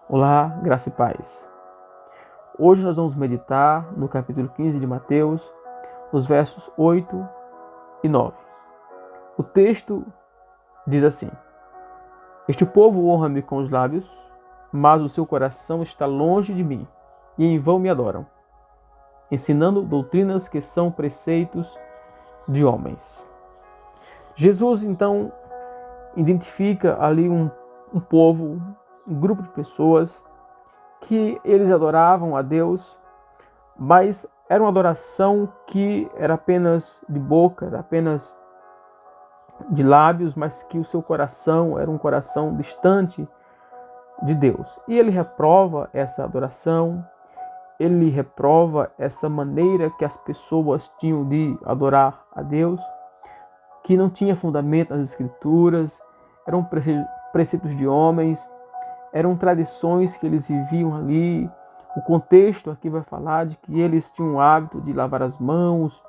Olá, graça e paz. Hoje nós vamos meditar no capítulo 15 de Mateus, nos versos 8 e 9. O texto diz assim: Este povo honra-me com os lábios, mas o seu coração está longe de mim, e em vão me adoram, ensinando doutrinas que são preceitos de homens. Jesus, então, identifica ali um povo, um grupo de pessoas que eles adoravam a Deus, mas era uma adoração que era apenas de boca, era apenas de lábios, mas que o seu coração era um coração distante de Deus. E ele reprova essa adoração, ele reprova essa maneira que as pessoas tinham de adorar a Deus, que não tinha fundamento nas Escrituras, eram preceitos de homens, eram tradições que eles viviam ali. O contexto aqui vai falar de que eles tinham o hábito de lavar as mãos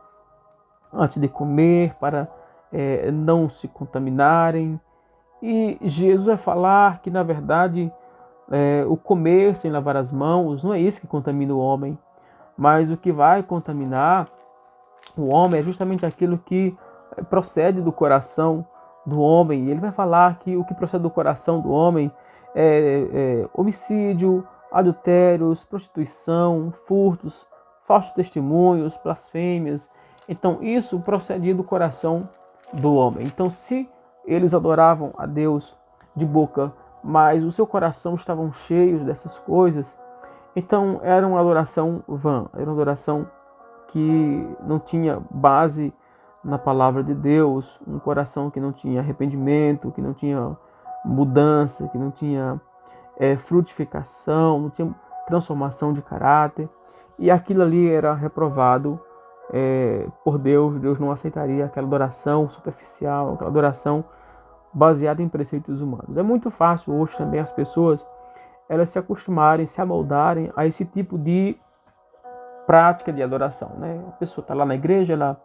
antes de comer, para não se contaminarem. E Jesus vai falar que, na verdade, o comer sem lavar as mãos não é isso que contamina o homem, mas o que vai contaminar o homem é justamente aquilo que procede do coração do homem. E ele vai falar que o que procede do coração do homem é homicídio, adultérios, prostituição, furtos, falsos testemunhos, blasfêmias. Então isso procedia do coração do homem. Então se eles adoravam a Deus de boca, mas o seu coração estavam cheios dessas coisas, então era uma adoração vã, era uma adoração que não tinha base na palavra de Deus, um coração que não tinha arrependimento, que não tinha mudança, que não tinha frutificação, não tinha transformação de caráter. E aquilo ali era reprovado por Deus. Deus não aceitaria aquela adoração superficial, aquela adoração baseada em preceitos humanos. É muito fácil hoje também as pessoas elas se acostumarem, se amoldarem a esse tipo de prática de adoração, né? A pessoa está lá na igreja, ela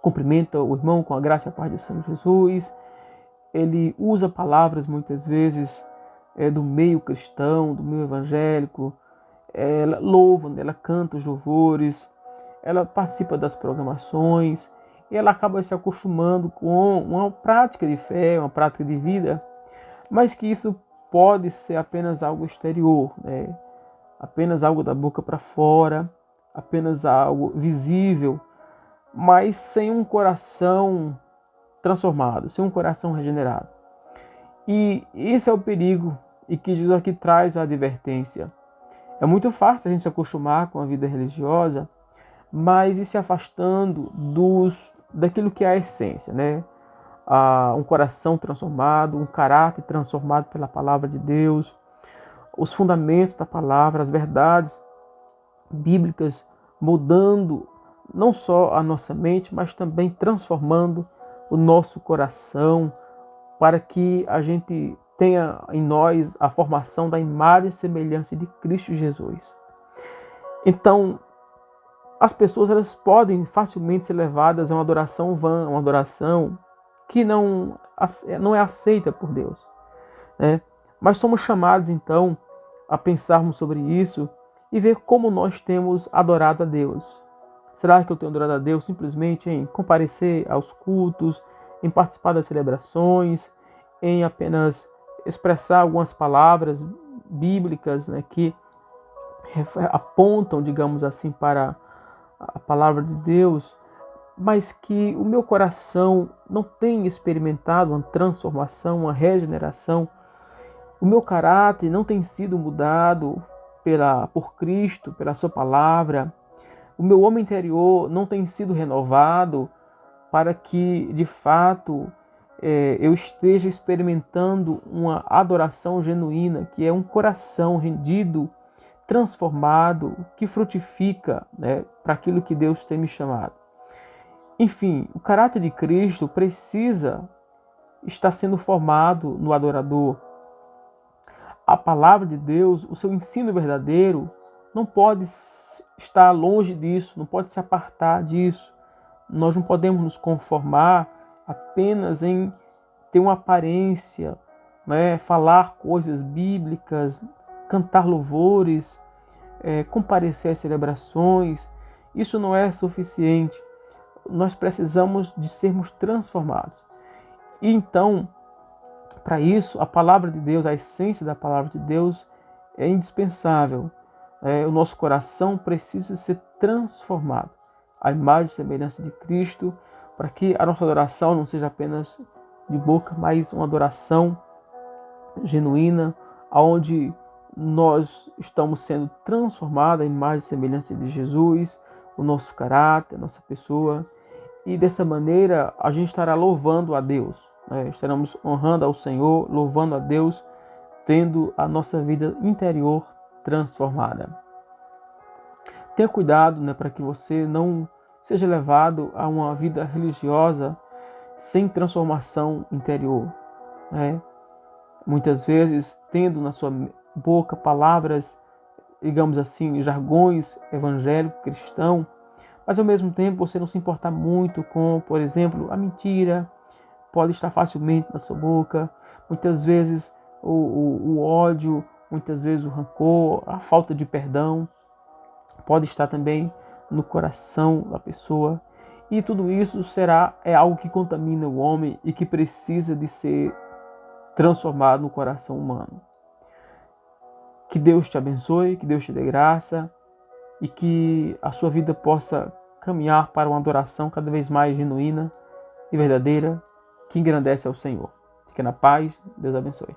cumprimenta o irmão com a graça e a paz do Senhor Jesus, ele usa palavras muitas vezes do meio cristão, do meio evangélico, ela louva, ela canta os louvores, ela participa das programações e ela acaba se acostumando com uma prática de fé, uma prática de vida, mas que isso pode ser apenas algo exterior, né? Apenas algo da boca para fora, apenas algo visível, mas sem um coração transformado, sem um coração regenerado. E esse é o perigo e que Jesus aqui traz a advertência. É muito fácil a gente se acostumar com a vida religiosa, mas ir se afastando daquilo que é a essência, né? Um coração transformado, um caráter transformado pela palavra de Deus, os fundamentos da palavra, as verdades bíblicas, mudando não só a nossa mente, mas também transformando o nosso coração, para que a gente tenha em nós a formação da imagem e semelhança de Cristo Jesus. Então, as pessoas elas podem facilmente ser levadas a uma adoração vã, uma adoração que não é aceita por Deus, né? Mas somos chamados então a pensarmos sobre isso e ver como nós temos adorado a Deus. Será que eu tenho adorado a Deus simplesmente em comparecer aos cultos, em participar das celebrações, em apenas expressar algumas palavras bíblicas, né, que apontam, digamos assim, para a palavra de Deus, mas que o meu coração não tem experimentado uma transformação, uma regeneração? O meu caráter não tem sido mudado por Cristo, pela sua palavra? O meu homem interior não tem sido renovado para que, de fato, eu esteja experimentando uma adoração genuína, que é um coração rendido, transformado, que frutifica, né, para aquilo que Deus tem me chamado. Enfim, o caráter de Cristo precisa estar sendo formado no adorador. A palavra de Deus, o seu ensino verdadeiro, não pode estar longe disso, não pode se apartar disso. Nós não podemos nos conformar apenas em ter uma aparência, né, falar coisas bíblicas, cantar louvores, comparecer às celebrações, isso não é suficiente. Nós precisamos de sermos transformados. E então, para isso, a palavra de Deus, a essência da palavra de Deus é indispensável. O nosso coração precisa ser transformado à imagem e semelhança de Cristo, para que a nossa adoração não seja apenas de boca, mas uma adoração genuína, onde nós estamos sendo transformados à imagem e semelhança de Jesus, o nosso caráter, a nossa pessoa, e dessa maneira a gente estará louvando a Deus, né? Estaremos honrando ao Senhor, louvando a Deus, tendo a nossa vida interior transformada. Tenha cuidado, né, para que você não seja levado a uma vida religiosa sem transformação interior, né? Muitas vezes tendo na sua boca palavras, digamos assim, jargões evangélico cristão, mas ao mesmo tempo você não se importar muito com, por exemplo, a mentira, pode estar facilmente na sua boca, muitas vezes o ódio, muitas vezes o rancor, a falta de perdão, pode estar também no coração da pessoa. E tudo isso é algo que contamina o homem e que precisa de ser transformado no coração humano. Que Deus te abençoe, que Deus te dê graça e que a sua vida possa caminhar para uma adoração cada vez mais genuína e verdadeira, que engrandece ao Senhor. Fique na paz, Deus abençoe.